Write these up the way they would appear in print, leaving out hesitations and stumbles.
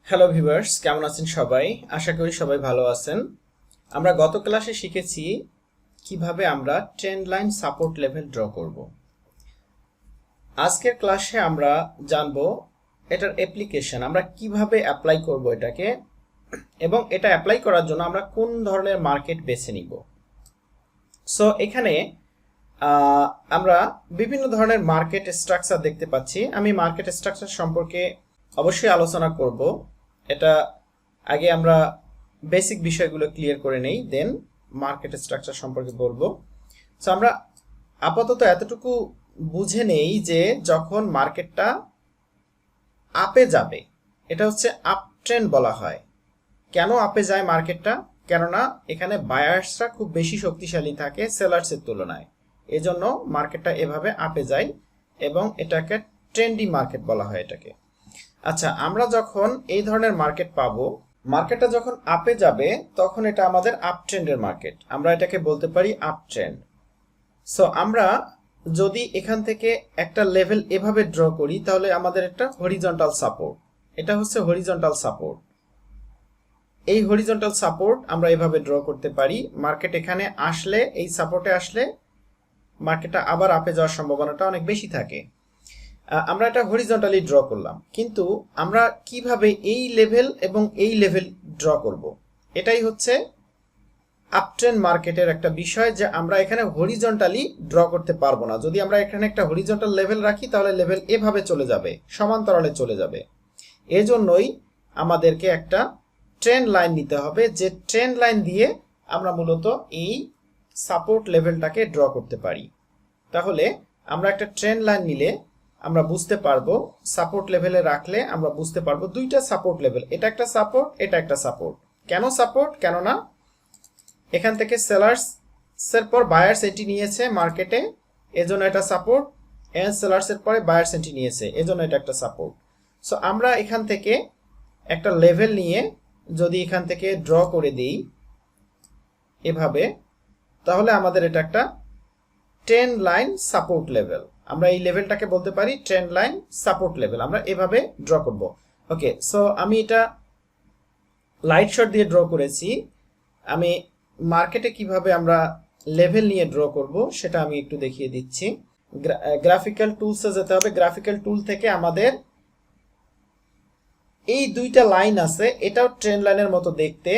Hello viewers, কেমন আছেন সবাই? আশা করি সবাই ভালো আছেন। আমরা গত ক্লাসে শিখেছি কিভাবে আমরা trend line support level draw করব। আজকের ক্লাসে আমরা জানব এটার অ্যাপ্লিকেশন, আমরা কিভাবে অ্যাপ্লাই করব এটাকে, এবং এটা অ্যাপ্লাই করার জন্য আমরা কোন ধরনের মার্কেট বেছে নিব। সো এখানে আমরা বিভিন্ন ধরনের মার্কেট স্ট্রাকচার দেখতে পাচ্ছি। আমি মার্কেট স্ট্রাকচার সম্পর্কে অবশ্যই আলোচনা করব। এটা আগে আমরা বেসিক বিষয়গুলো ক্লিয়ার করে নেই, দেন মার্কেট স্ট্রাকচার সম্পর্কে বলবো। সো আমরা আপাতত এতটুকু বুঝে নেই যে যখন মার্কেটটা আপে যাবে, এটা হচ্ছে আপ ট্রেন্ড বলা হয়। কেন আপে যায় মার্কেটটা? কেননা এখানে বায়ার্সরা খুব বেশি শক্তিশালী থাকে সেলার্সের তুলনায়, এজন্য মার্কেটটা এভাবে আপে যায় এবং এটাকে ট্রেন্ডি মার্কেট বলা হয় এটাকে। আচ্ছা, আমরা যখন এই ধরনের মার্কেট পাবো, মার্কেটটা যখন আপে যাবে তখন এটা আমাদের আপ ট্রেন্ডের মার্কেট, আমরা এটাকে বলতে পারি আপ ট্রেন্ড। সো আমরা যদি এখান থেকে একটা লেভেল এভাবে ড্র করি তাহলে আমাদের একটা হরিজন্টাল সাপোর্ট, এটা হচ্ছে হরিজন্টাল সাপোর্ট। এই হরিজন্টাল সাপোর্ট আমরা এভাবে ড্র করতে পারি। মার্কেট এখানে আসলে, এই সাপোর্টে আসলে মার্কেটটা আবার আপে যাওয়ার সম্ভাবনাটা অনেক বেশি থাকে। আমরা এটা হরিজন্টালি ড্র করলাম, কিন্তু আমরা কিভাবে এই লেভেল এবং এই লেভেল ড্র করব, এটাই হচ্ছে আপট্রেন্ড মার্কেটের একটা বিষয়, যে আমরা এখানে হরিজন্টালি ড্র করতে পারবো না। যদি আমরা এখানে একটা হরিজন্টাল লেভেল রাখি তাহলে লেভেল এভাবে চলে যাবে, সমান্তরালে চলে যাবে। এজন্যই আমাদেরকে একটা ট্রেন্ড লাইন নিতে হবে, যে ট্রেন্ড লাইন দিয়ে আমরা মূলত এই সাপোর্ট লেভেলটাকে ড্র করতে পারি। তাহলে আমরা একটা ট্রেন্ড লাইন নিলে আমরা বুঝতে পারবো, সাপোর্ট লেভেলে রাখলে আমরা বুঝতে পারবো দুইটা সাপোর্ট লেভেল, এটা একটা সাপোর্ট, এটা একটা সাপোর্ট। কেন সাপোর্ট? কেননা এখান থেকে সেলার্সের পর বায়ার্স এন্ট্রি নিয়েছে মার্কেটে, এজন্য এটা সাপোর্ট, এন্ড সেলার্সের পরে বায়ার্স এন্ট্রি নিয়েছে, এজন্য এটা একটা সাপোর্ট। সো আমরা এখান থেকে একটা লেভেল নিয়ে যদি এখান থেকে ড্র করে দিই এভাবে, তাহলে আমাদের এটা একটা ট্রেন্ড লাইন সাপোর্ট লেভেল, আমরা এই লেভেলটাকে বলতে পারি ট্রেন্ড লাইন সাপোর্ট লেভেল। আমরা এভাবে ড্র করব। ওকে, সো আমি এটা লাইট শট দিয়ে ড্র করেছি। আমি মার্কেটে কিভাবে আমরা লেভেল নিয়ে ড্র করব সেটা আমি একটু দেখিয়ে দিচ্ছি। গ্রাফিক্যাল টুলসে যেতে হবে। গ্রাফিক্যাল টুল থেকে আমাদের এই দুইটা লাইন আছে, এটাও ট্রেন্ড লাইনের মতো দেখতে,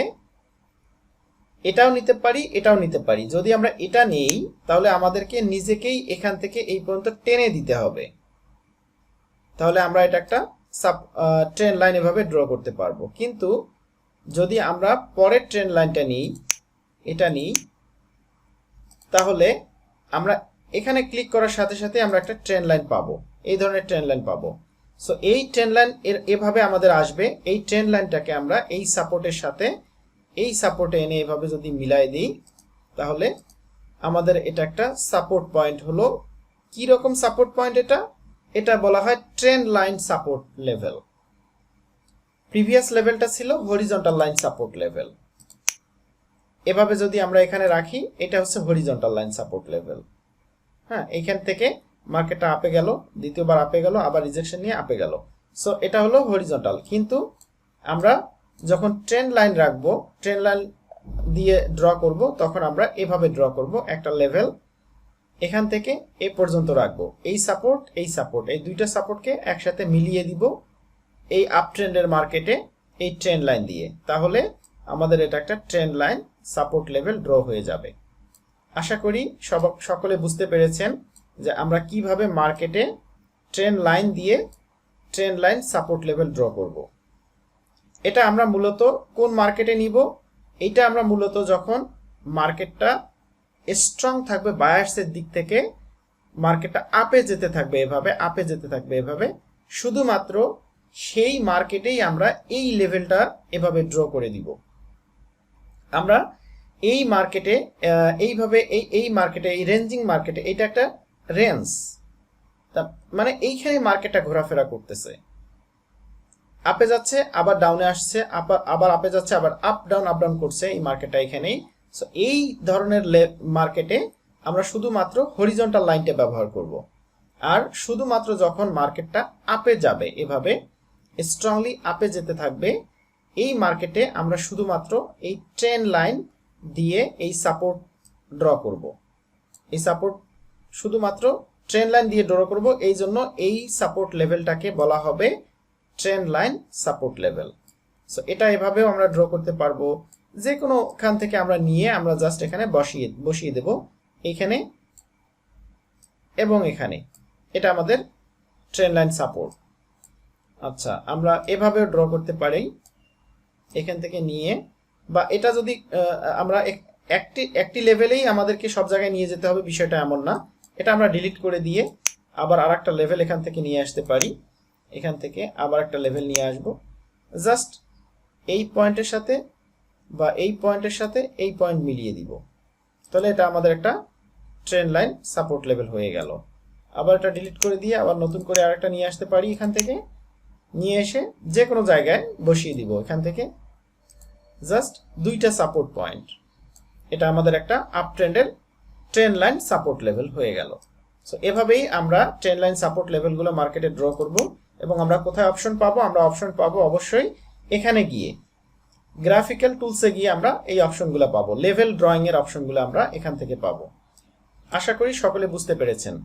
এটাও নিতে পারি, এটাও নিতে পারি। যদি আমরা এটা নেই তাহলে আমাদেরকে নিজেকেই এখান থেকে এই পর্যন্ত টেনে দিতে হবে, তাহলে আমরা এটা একটা ট্রেন্ড লাইন এভাবে ড্র করতে পারবো। কিন্তু যদি আমরা পরের ট্রেন্ড লাইনটা নিই, এটা নিই, তাহলে আমরা এখানে ক্লিক করার সাথে সাথে আমরা একটা ট্রেন্ড লাইন পাবো, এই ধরনের ট্রেন্ড লাইন পাবো। সো এই ট্রেন্ড লাইন এভাবে আমাদের আসবে। এই ট্রেন্ড লাইনটাকে আমরা এই সাপোর্টের সাথে এই সাপোর্টে এনে এভাবে যদি মিলাই দিই তাহলে আমাদের এটা একটা সাপোর্ট পয়েন্ট হলো। কি রকম সাপোর্ট পয়েন্ট? এটা বলা হয় trend line support level. Previous লেভেলটা ছিল হরিজন্টাল লাইন সাপোর্ট লেভেল। এভাবে যদি আমরা এখানে রাখি, এটা হচ্ছে হরিজন্টাল লাইন সাপোর্ট লেভেল। হ্যাঁ, এইখান থেকে মার্কেটটা আপে গেল, দ্বিতীয়বার আপে গেল, আবার রিজেকশন নিয়ে আপে গেল। সো এটা হলো হরিজন্টাল। কিন্তু আমরা যখন ট্রেন্ড লাইন রাখবো, ট্রেন্ড লাইন দিয়ে ড্র করব, তখন আমরা এভাবে ড্র করব একটা লেভেল, এখান থেকে এ পর্যন্ত রাখবো, এই সাপোর্ট, এই সাপোর্ট, এই দুইটা সাপোর্টকে একসাথে মিলিয়ে দিব এই আপ ট্রেন্ডের মার্কেটে এই ট্রেন্ড লাইন দিয়ে। তাহলে আমাদের এটা একটা trend line support level draw হয়ে যাবে। আশা করি সকলে বুঝতে পেরেছেন যে আমরা কিভাবে মার্কেটে ট্রেন্ড লাইন দিয়ে trend line support level draw করব। এটা আমরা মূলত কোন মার্কেটে নিব? এটা আমরা মূলত যখন মার্কেটটা স্ট্রং থাকবে বায়ার্সের দিক থেকে, মার্কেটটা আপে যেতে থাকবে এভাবে, আপে যেতে থাকবে এভাবে, শুধুমাত্র সেই মার্কেটেই আমরা এই লেভেলটা এভাবে ড্র করে দিব। আমরা এই মার্কেটে এইভাবে এই মার্কেটে, এই রেঞ্জিং মার্কেটে, এটা একটা রেঞ্জ, মানে এইখানে মার্কেটটা ঘোরাফেরা করতেছে, আপে যাচ্ছে আবার ডাউনে আসছে, আবার আপে যাচ্ছে আবার আপ ডাউন করছে এই মার্কেটটা এখানেই। সো এই ধরনের মার্কেটে আমরা শুধুমাত্র হরিজন্টাল লাইনটা ব্যবহার করব। আর শুধুমাত্র যখন মার্কেটটা আপে যাবে এভাবে, স্ট্রংলি আপে যেতে থাকবে, এই মার্কেটে আমরা শুধুমাত্র এই ট্রেন্ড লাইন দিয়ে এই সাপোর্ট ড্র করব। এই সাপোর্ট শুধুমাত্র ট্রেন্ড লাইন দিয়ে ড্র করব, এই জন্য এই সাপোর্ট লেভেলটাকে বলা হবে trend line support level. So এটা এভাবেও আমরা ড্র করতে পারবো, যে কোনো খান থেকে আমরা নিয়ে আমরা জাস্ট এখানে বসিয়ে দেব, এখানে এবং এখানে। এটা আমাদের ট্রেন্ড লাইন সাপোর্ট। আচ্ছা, আমরা এভাবেও ড্র করতে পারি, এখান থেকে নিয়ে, বা এটা যদি আমরা একটি লেভেলেই আমাদেরকে সব জায়গায় নিয়ে যেতে হবে বিষয়টা এমন না, এটা আমরা ডিলিট করে দিয়ে আবার আরেকটা লেভেল এখান থেকে নিয়ে আসতে পারি, এখান থেকে আবার একটা লেভেল নিয়ে আসব, জাস্ট এই পয়েন্টের সাথে বা এই পয়েন্টের সাথে এই পয়েন্ট মিলিয়ে দিব, তাহলে এটা আমাদের একটা ট্রেন্ড লাইন সাপোর্ট লেভেল হয়ে গেল। আবার এটা ডিলিট করে দিয়ে আবার নতুন করে আরেকটা নিয়ে আসতে পারি, এখান থেকে নিয়ে এসে যে কোনো জায়গায় বসিয়ে দিব, এখান থেকে জাস্ট দুইটা সাপোর্ট পয়েন্ট। এটা আমাদের একটা আপ ট্রেন্ডের ট্রেন্ড লাইন সাপোর্ট লেভেল হয়ে গেল। সো এভাবেই আমরা ট্রেন্ড লাইন সাপোর্ট লেভেলগুলো মার্কেটে ড্র করব। এবং আমরা কোথায় অপশন পাবো? আমরা অপশন পাবো অবশ্যই এখানে গিয়ে, গ্রাফিক্যাল টুলসে গিয়ে আমরা এই অপশনগুলো পাবো, লেভেল ড্রয়িং এর অপশনগুলো আমরা এখান থেকে পাবো। আশা করি সকলে বুঝতে পেরেছেন।